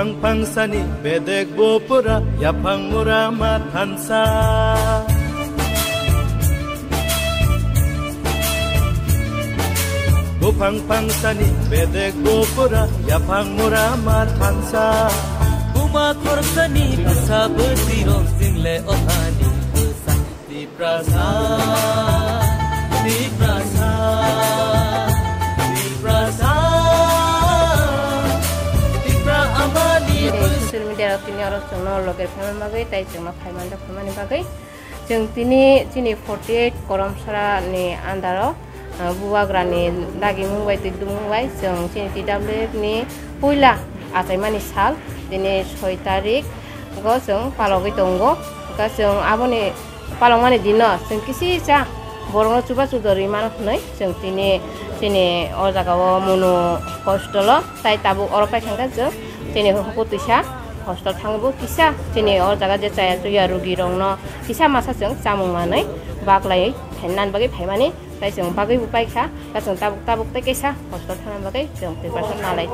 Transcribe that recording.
Bupang pangsani bedek bopura yapang murama tansa Bupang pangsani bedek bopura yapang murama tansa Buma korsani basa berdiro single ohani basa di prasa di prasa di prasa di pra amani sosial media tini orang jono loger family bagai tai cuma family family bagai jeng tini 48 koram sara ni andaro buagrani lagi mumbai tidu mumbai jeng tini TW ni puila atai mani sal tini 6 tarik go jeng palogi tonggo ga jeng aboni palong mani dino jeng kisi cha borong coba sudori mana nai jeng tini o jaga o munu hostelo tai tabu oropai khangka jeng tini hukutisa hostel thangbu kisa tini o jaga je chaya tuya rugi rongno kisa masa jeng samung manai baklai phenan bagi phaimani tai jeng bagai upai kha ka jeng tabuk te kisa hostel thang bagai jeng preparation nalai